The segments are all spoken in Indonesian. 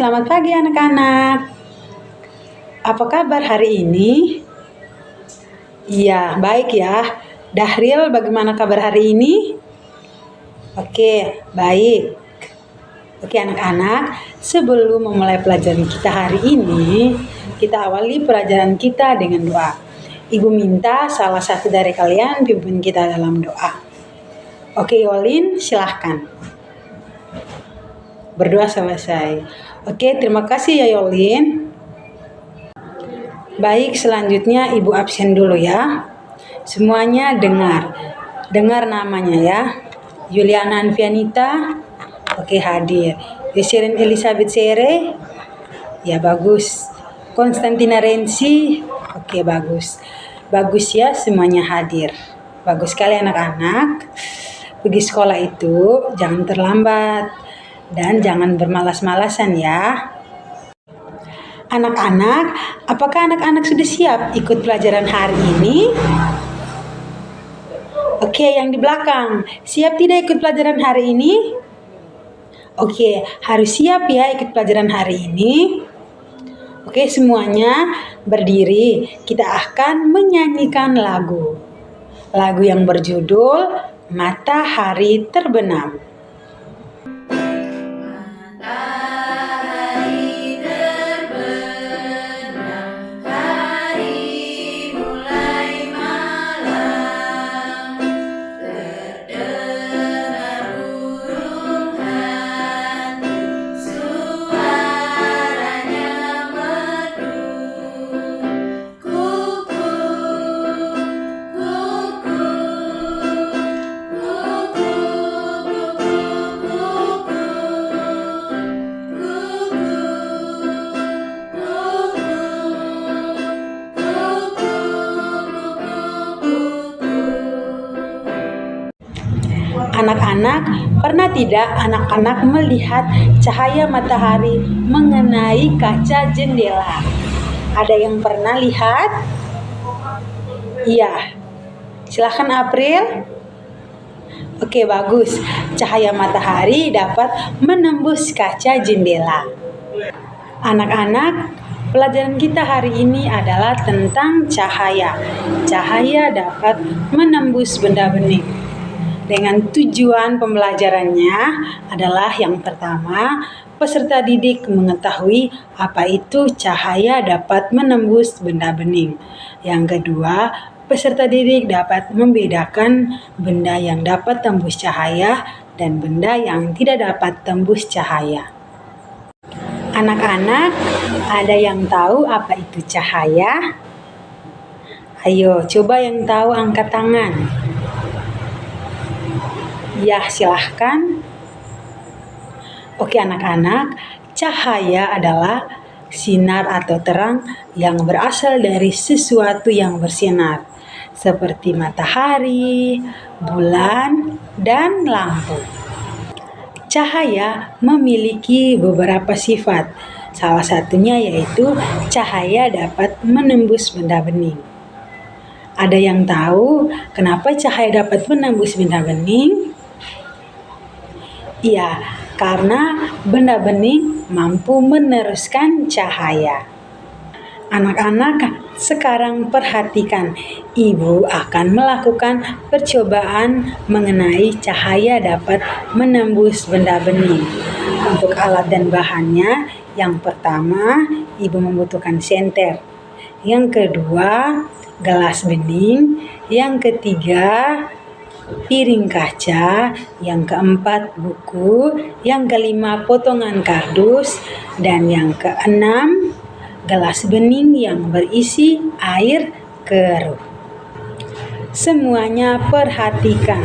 selamat pagi anak-anak. Apa kabar hari ini? Iya, baik ya. Dahril, bagaimana kabar hari ini? Oke, baik. Oke anak-anak, sebelum memulai pelajaran kita hari ini, kita awali pelajaran kita dengan doa. Ibu minta salah satu dari kalian pimpin kita dalam doa. Oke Yolin, silahkan. Berdoa selesai. Oke, terima kasih ya Yolin. Baik, selanjutnya Ibu absen dulu ya. Semuanya dengar namanya ya. Yuliana Anfianita, oke hadir. Yesirin Elizabeth Sere, ya bagus. Konstantina Rensi, oke bagus. Bagus ya, semuanya hadir. Bagus sekali anak-anak. Pergi sekolah itu jangan terlambat dan jangan bermalas-malasan ya. Anak-anak, apakah anak-anak sudah siap ikut pelajaran hari ini? Oke, yang di belakang, siap tidak ikut pelajaran hari ini? Oke, harus siap ya ikut pelajaran hari ini. Oke, semuanya berdiri. Kita akan menyanyikan lagu. Lagu yang berjudul Matahari Terbenam. Anak-anak, pernah tidak anak-anak melihat cahaya matahari mengenai kaca jendela? Ada yang pernah lihat? Iya. Silahkan April. Oke, bagus. Cahaya matahari dapat menembus kaca jendela. Anak-anak, pelajaran kita hari ini adalah tentang cahaya. Cahaya dapat menembus benda bening. Dengan tujuan pembelajarannya adalah yang pertama, peserta didik mengetahui apa itu cahaya dapat menembus benda bening. Yang kedua, peserta didik dapat membedakan benda yang dapat tembus cahaya dan benda yang tidak dapat tembus cahaya. Anak-anak, ada yang tahu apa itu cahaya? Ayo, coba yang tahu angkat tangan. Ya, silahkan. Oke anak-anak, cahaya adalah sinar atau terang yang berasal dari sesuatu yang bersinar, seperti matahari, bulan, dan lampu. Cahaya memiliki beberapa sifat, salah satunya yaitu cahaya dapat menembus benda bening. Ada yang tahu kenapa cahaya dapat menembus benda bening? Iya, karena benda bening mampu meneruskan cahaya. Anak-anak, sekarang perhatikan. Ibu akan melakukan percobaan mengenai cahaya dapat menembus benda bening. Untuk alat dan bahannya, yang pertama, Ibu membutuhkan senter. Yang kedua, gelas bening. Yang ketiga, piring kaca. Yang keempat, buku. Yang kelima, potongan kardus. Dan yang keenam, gelas bening yang berisi air keruh. Semuanya perhatikan.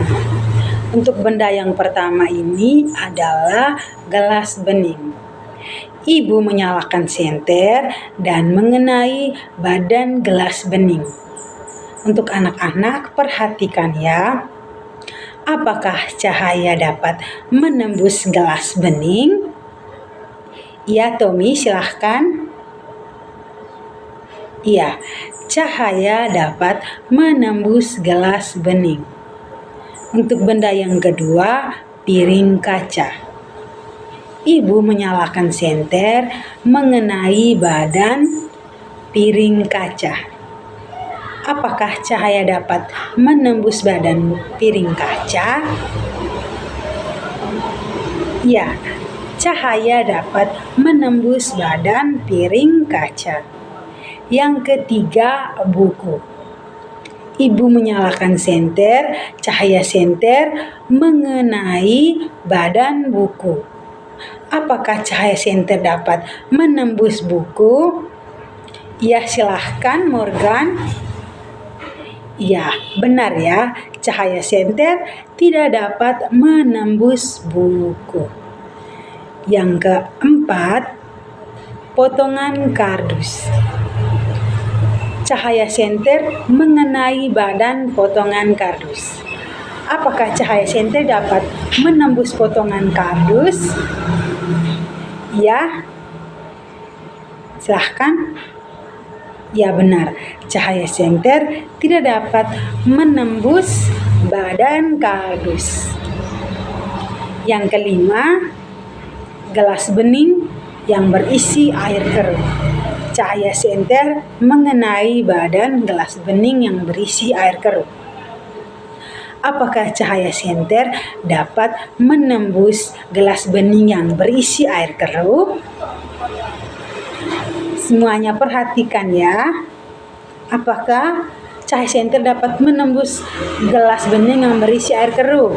Untuk benda yang pertama ini adalah gelas bening. Ibu menyalakan senter dan mengenai badan gelas bening. Untuk anak-anak, perhatikan ya. Apakah cahaya dapat menembus gelas bening? Iya, Tommy, silahkan. Iya, cahaya dapat menembus gelas bening. Untuk benda yang kedua, piring kaca. Ibu menyalakan senter mengenai badan piring kaca. Apakah cahaya dapat menembus badan piring kaca? Ya, cahaya dapat menembus badan piring kaca. Yang ketiga, buku. Ibu menyalakan senter, cahaya senter mengenai badan buku. Apakah cahaya senter dapat menembus buku? Ya, silahkan Morgan. Ya, benar ya. Cahaya senter tidak dapat menembus buku. Yang keempat, potongan kardus. Cahaya senter mengenai badan potongan kardus. Apakah cahaya senter dapat menembus potongan kardus? Ya, silahkan. Ya, benar. Cahaya senter tidak dapat menembus badan kardus. Yang kelima, gelas bening yang berisi air keruh. Cahaya senter mengenai badan gelas bening yang berisi air keruh. Apakah cahaya senter dapat menembus gelas bening yang berisi air keruh? Semuanya perhatikan ya. Apakah cahaya senter dapat menembus gelas bening yang berisi air keruh?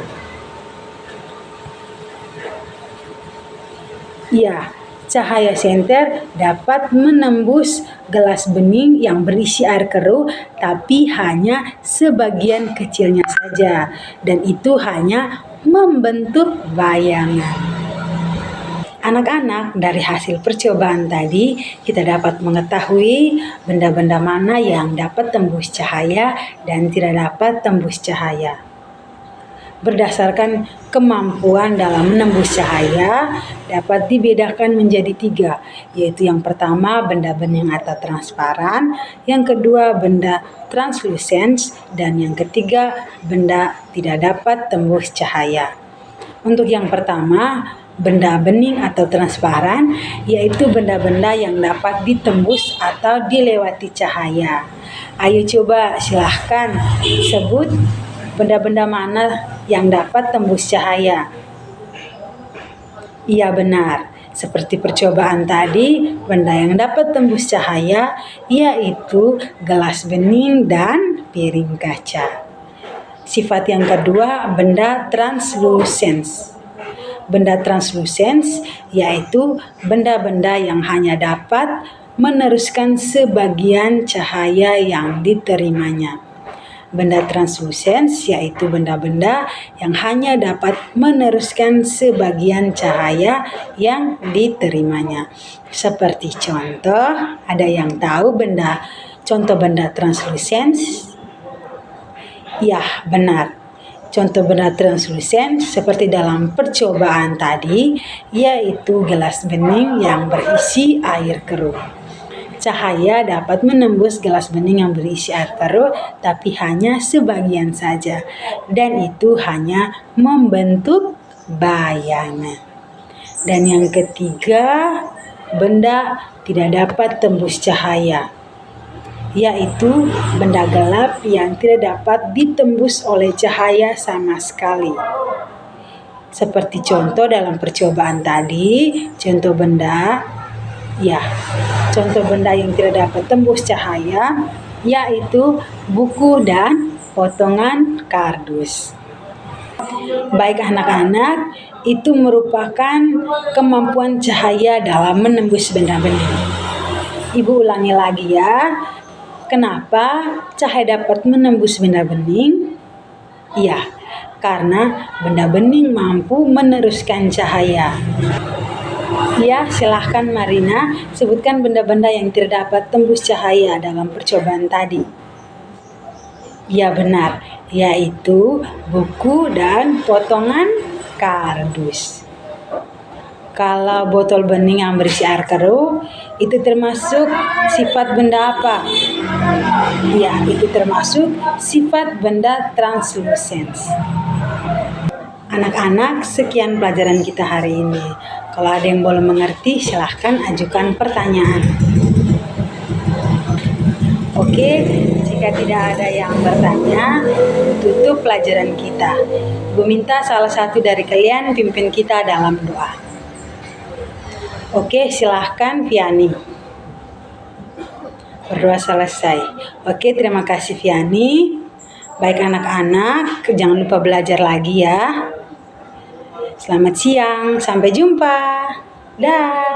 Ya, cahaya senter dapat menembus gelas bening yang berisi air keruh, tapi hanya sebagian kecilnya saja, dan itu hanya membentuk bayangan. Anak-anak, dari hasil percobaan tadi, kita dapat mengetahui benda-benda mana yang dapat tembus cahaya dan tidak dapat tembus cahaya. Berdasarkan kemampuan dalam menembus cahaya dapat dibedakan menjadi 3, yaitu yang pertama benda bening atau transparan, yang kedua benda translucens, dan yang ketiga benda tidak dapat tembus cahaya. Untuk yang pertama, benda bening atau transparan, yaitu benda-benda yang dapat ditembus atau dilewati cahaya. Ayo coba silahkan sebut benda-benda mana yang dapat tembus cahaya. Iya, benar. Seperti percobaan tadi, benda yang dapat tembus cahaya yaitu gelas bening dan piring kaca. Sifat yang kedua, benda translucens. Benda translucens yaitu benda-benda yang hanya dapat meneruskan sebagian cahaya yang diterimanya. Benda translucens yaitu benda-benda yang hanya dapat meneruskan sebagian cahaya yang diterimanya. Seperti contoh, ada yang tahu contoh benda translucens? Ya, benar. Contoh benda translucens seperti dalam percobaan tadi, yaitu gelas bening yang berisi air keruh. Cahaya dapat menembus gelas bening yang berisi air keruh, tapi hanya sebagian saja, dan itu hanya membentuk bayangan. Dan yang ketiga, benda tidak dapat tembus cahaya, yaitu benda gelap yang tidak dapat ditembus oleh cahaya sama sekali. Seperti contoh dalam percobaan tadi, contoh benda yang tidak dapat tembus cahaya yaitu buku dan potongan kardus. Baik anak-anak, itu merupakan kemampuan cahaya dalam menembus benda-benda. Ibu ulangi lagi ya. Kenapa cahaya dapat menembus benda bening? Ya, karena benda bening mampu meneruskan cahaya. Ya, silahkan Marina, sebutkan benda-benda yang tidak dapat tembus cahaya dalam percobaan tadi. Ya, benar, yaitu buku dan potongan kardus. Kalau botol bening yang berisi air keruh, itu termasuk sifat benda apa? Ya, itu termasuk sifat benda translucens. Anak-anak, sekian pelajaran kita hari ini. Kalau ada yang belum mengerti, silahkan ajukan pertanyaan. Oke, jika tidak ada yang bertanya, tutup pelajaran kita. Ibu minta salah satu dari kalian pimpin kita dalam doa. Oke, silahkan Viani. Berdoa selesai. Oke, terima kasih Viani. Baik anak-anak, jangan lupa belajar lagi ya. Selamat siang, sampai jumpa. Dah.